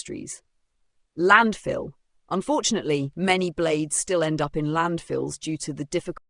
industries. Landfill. Unfortunately, many blades still end up in landfills due to the difficult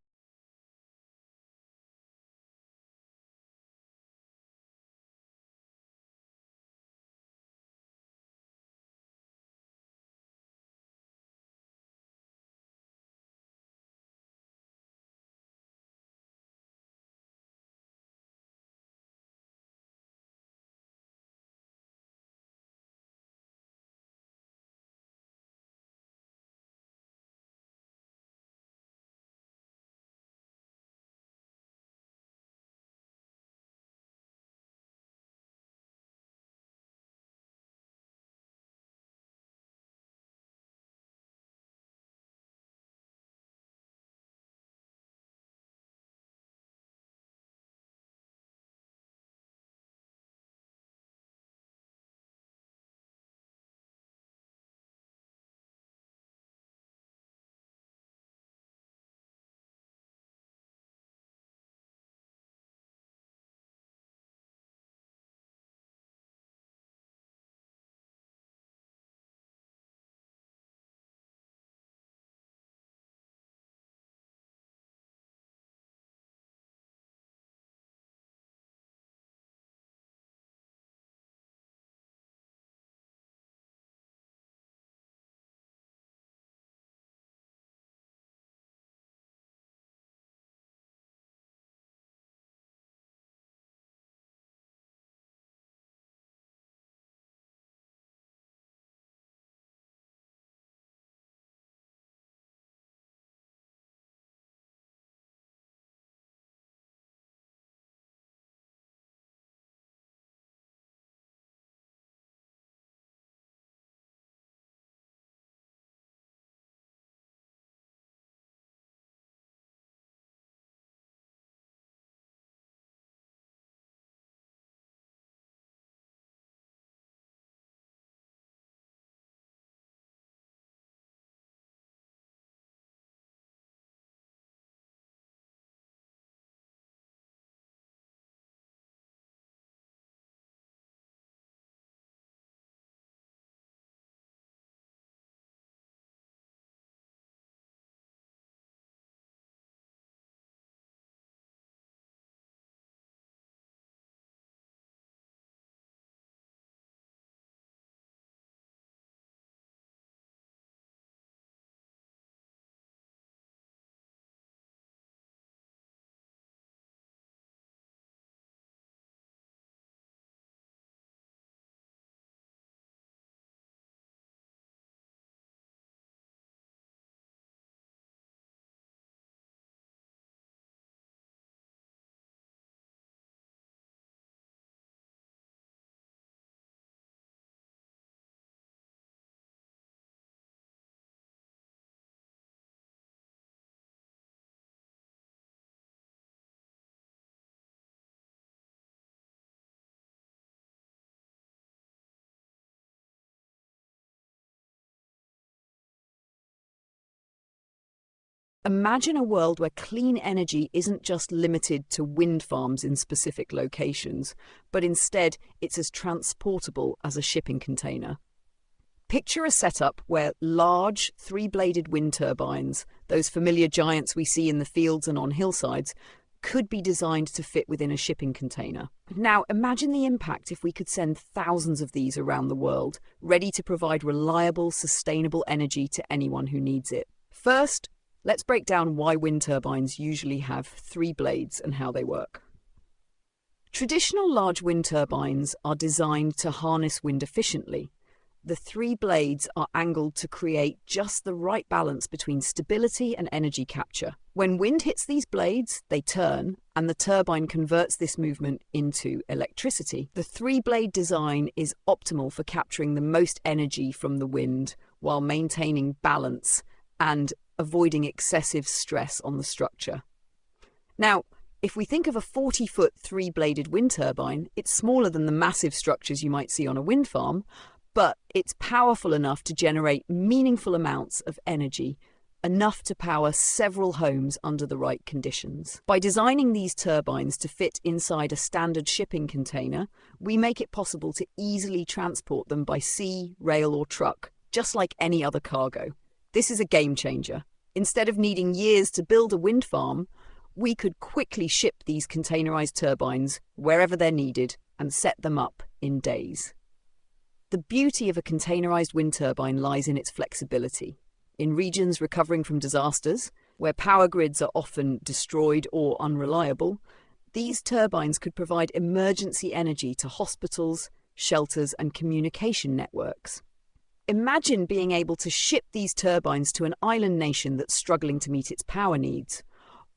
Imagine a world where clean energy isn't just limited to wind farms in specific locations, but instead it's as transportable as a shipping container. Picture a setup where large, three-bladed wind turbines, those familiar giants we see in the fields and on hillsides, could be designed to fit within a shipping container. Now, imagine the impact if we could send thousands of these around the world, ready to provide reliable, sustainable energy to anyone who needs it. First, let's break down why wind turbines usually have three blades and how they work. Traditional large wind turbines are designed to harness wind efficiently. The three blades are angled to create just the right balance between stability and energy capture. When wind hits these blades, they turn, and the turbine converts this movement into electricity. The three-blade design is optimal for capturing the most energy from the wind while maintaining balance and avoiding excessive stress on the structure. Now, if we think of a 40-foot three-bladed wind turbine, it's smaller than the massive structures you might see on a wind farm, but it's powerful enough to generate meaningful amounts of energy enough to power several homes under the right conditions. By designing these turbines to fit inside a standard shipping container, we make it possible to easily transport them by sea, rail, or truck, just like any other cargo. This is a game changer. Instead of needing years to build a wind farm, we could quickly ship these containerized turbines wherever they're needed and set them up in days. The beauty of a containerized wind turbine lies in its flexibility. In regions recovering from disasters, where power grids are often destroyed or unreliable, these turbines could provide emergency energy to hospitals, shelters, and communication networks. Imagine being able to ship these turbines to an island nation that's struggling to meet its power needs.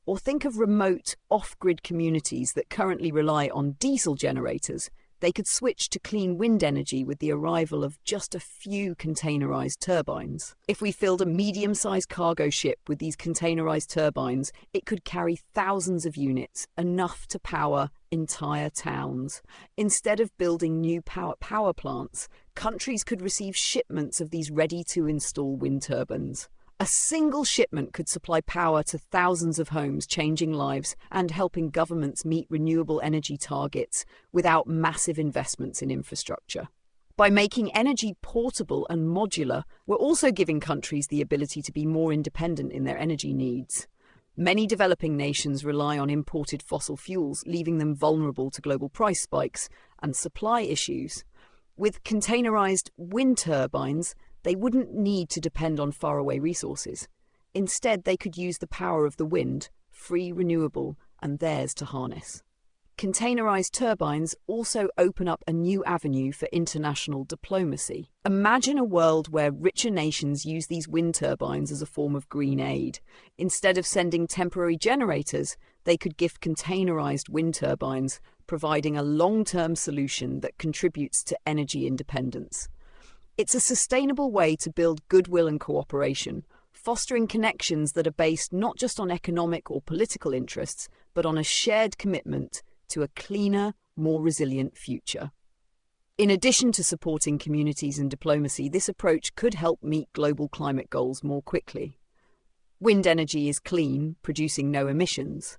Or think of remote, off-grid communities that currently rely on diesel generators. They could switch to clean wind energy with the arrival of just a few containerized turbines. If we filled a medium-sized cargo ship with these containerized turbines, it could carry thousands of units, enough to power entire towns. Instead of building new power plants, countries could receive shipments of these ready-to-install wind turbines. A single shipment could supply power to thousands of homes, changing lives and helping governments meet renewable energy targets without massive investments in infrastructure. By making energy portable and modular, we're also giving countries the ability to be more independent in their energy needs. Many developing nations rely on imported fossil fuels, leaving them vulnerable to global price spikes and supply issues. With containerized wind turbines, they wouldn't need to depend on faraway resources. Instead, they could use the power of the wind, free, renewable, and theirs to harness. Containerized turbines also open up a new avenue for international diplomacy. Imagine a world where richer nations use these wind turbines as a form of green aid. Instead of sending temporary generators, they could gift containerized wind turbines, providing a long-term solution that contributes to energy independence. It's a sustainable way to build goodwill and cooperation, fostering connections that are based not just on economic or political interests, but on a shared commitment to a cleaner, more resilient future. In addition to supporting communities and diplomacy, this approach could help meet global climate goals more quickly. Wind energy is clean, producing no emissions.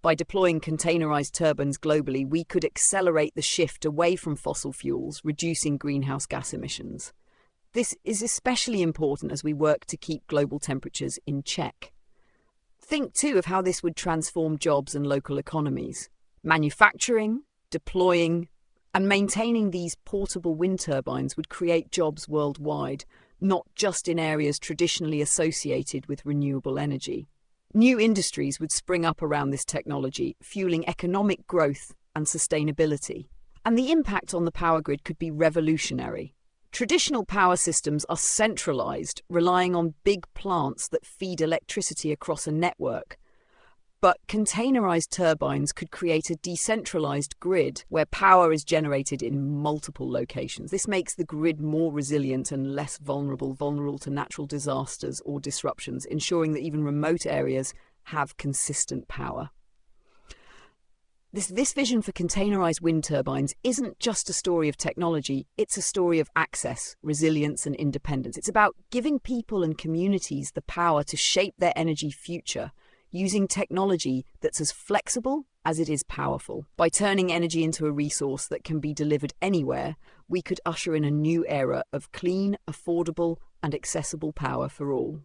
By deploying containerized turbines globally, we could accelerate the shift away from fossil fuels, reducing greenhouse gas emissions. This is especially important as we work to keep global temperatures in check. Think too of how this would transform jobs and local economies. Manufacturing, deploying, and maintaining these portable wind turbines would create jobs worldwide, not just in areas traditionally associated with renewable energy. New industries would spring up around this technology, fueling economic growth and sustainability. And the impact on the power grid could be revolutionary. Traditional power systems are centralized, relying on big plants that feed electricity across a network. But containerized turbines could create a decentralized grid where power is generated in multiple locations. This makes the grid more resilient and less vulnerable to natural disasters or disruptions, ensuring that even remote areas have consistent power. This vision for containerized wind turbines isn't just a story of technology, it's a story of access, resilience, and independence. It's about giving people and communities the power to shape their energy future, using technology that's as flexible as it is powerful. By turning energy into a resource that can be delivered anywhere, we could usher in a new era of clean, affordable, and accessible power for all.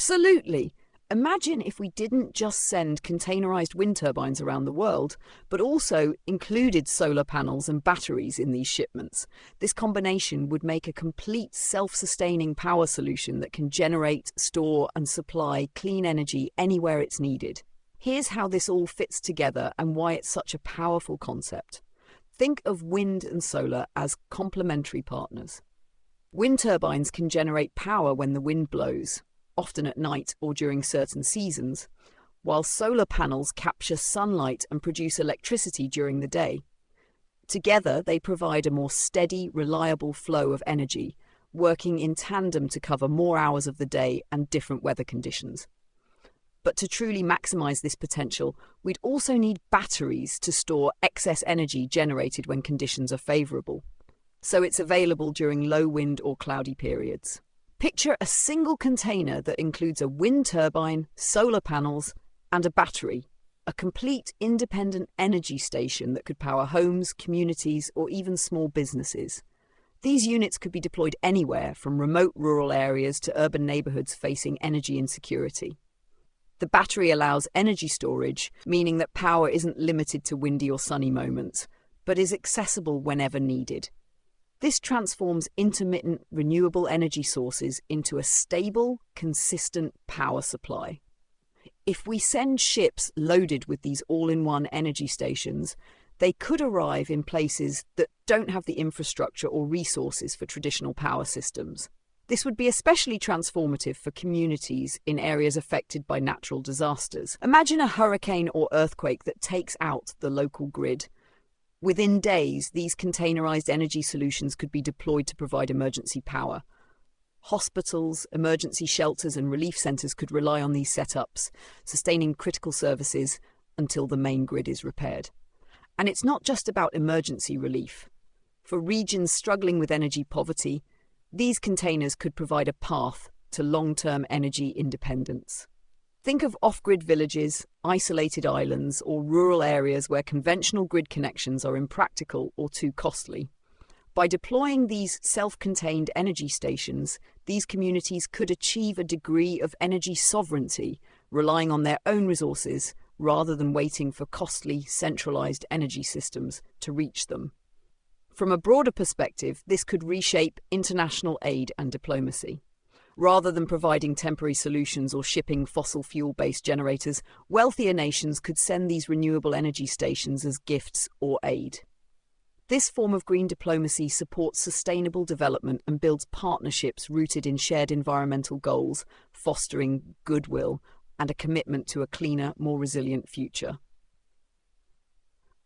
Absolutely. Imagine if we didn't just send containerized wind turbines around the world, but also included solar panels and batteries in these shipments. This combination would make a complete self-sustaining power solution that can generate, store, and supply clean energy anywhere it's needed. Here's how this all fits together and why it's such a powerful concept. Think of wind and solar as complementary partners. Wind turbines can generate power when the wind blows, often at night or during certain seasons, while solar panels capture sunlight and produce electricity during the day. Together, they provide a more steady, reliable flow of energy, working in tandem to cover more hours of the day and different weather conditions. But to truly maximize this potential, we'd also need batteries to store excess energy generated when conditions are favorable, so it's available during low wind or cloudy periods. Picture a single container that includes a wind turbine, solar panels, and a battery, a complete independent energy station that could power homes, communities, or even small businesses. These units could be deployed anywhere, from remote rural areas to urban neighborhoods facing energy insecurity. The battery allows energy storage, meaning that power isn't limited to windy or sunny moments, but is accessible whenever needed. This transforms intermittent renewable energy sources into a stable, consistent power supply. If we send ships loaded with these all-in-one energy stations, they could arrive in places that don't have the infrastructure or resources for traditional power systems. This would be especially transformative for communities in areas affected by natural disasters. Imagine a hurricane or earthquake that takes out the local grid. Within days, these containerized energy solutions could be deployed to provide emergency power. Hospitals, emergency shelters, and relief centers could rely on these setups, sustaining critical services until the main grid is repaired. And it's not just about emergency relief. For regions struggling with energy poverty, these containers could provide a path to long-term energy independence. Think of off-grid villages, isolated islands, or rural areas where conventional grid connections are impractical or too costly. By deploying these self-contained energy stations, these communities could achieve a degree of energy sovereignty, relying on their own resources rather than waiting for costly, centralized energy systems to reach them. From a broader perspective, this could reshape international aid and diplomacy. Rather than providing temporary solutions or shipping fossil fuel-based generators, wealthier nations could send these renewable energy stations as gifts or aid. This form of green diplomacy supports sustainable development and builds partnerships rooted in shared environmental goals, fostering goodwill and a commitment to a cleaner, more resilient future.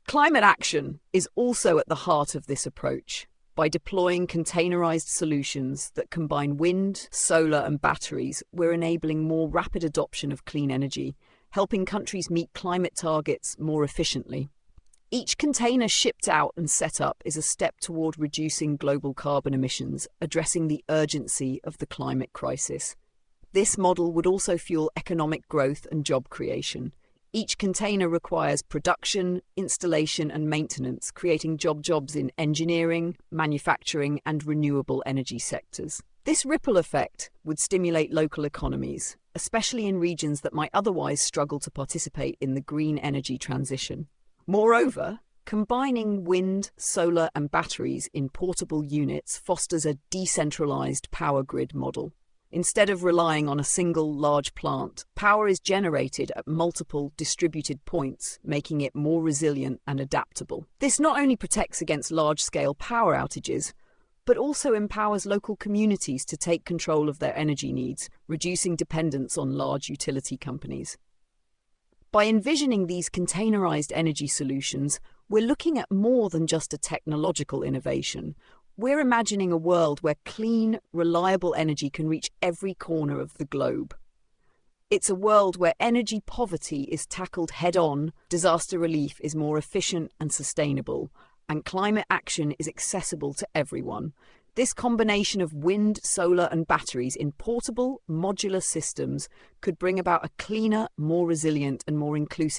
Climate action is also at the heart of this approach. By deploying containerized solutions that combine wind, solar, and batteries, we're enabling more rapid adoption of clean energy, helping countries meet climate targets more efficiently. Each container shipped out and set up is a step toward reducing global carbon emissions, addressing the urgency of the climate crisis. This model would also fuel economic growth and job creation. Each container requires production, installation, and maintenance, creating jobs in engineering, manufacturing, and renewable energy sectors. This ripple effect would stimulate local economies, especially in regions that might otherwise struggle to participate in the green energy transition. Moreover, combining wind, solar, and batteries in portable units fosters a decentralized power grid model. Instead of relying on a single large plant, power is generated at multiple distributed points, making it more resilient and adaptable. This not only protects against large-scale power outages, but also empowers local communities to take control of their energy needs, reducing dependence on large utility companies. By envisioning these containerized energy solutions, we're looking at more than just a technological innovation. We're imagining a world where clean, reliable energy can reach every corner of the globe. It's a world where energy poverty is tackled head-on, disaster relief is more efficient and sustainable, and climate action is accessible to everyone. This combination of wind, solar, and batteries in portable, modular systems could bring about a cleaner, more resilient, and more inclusive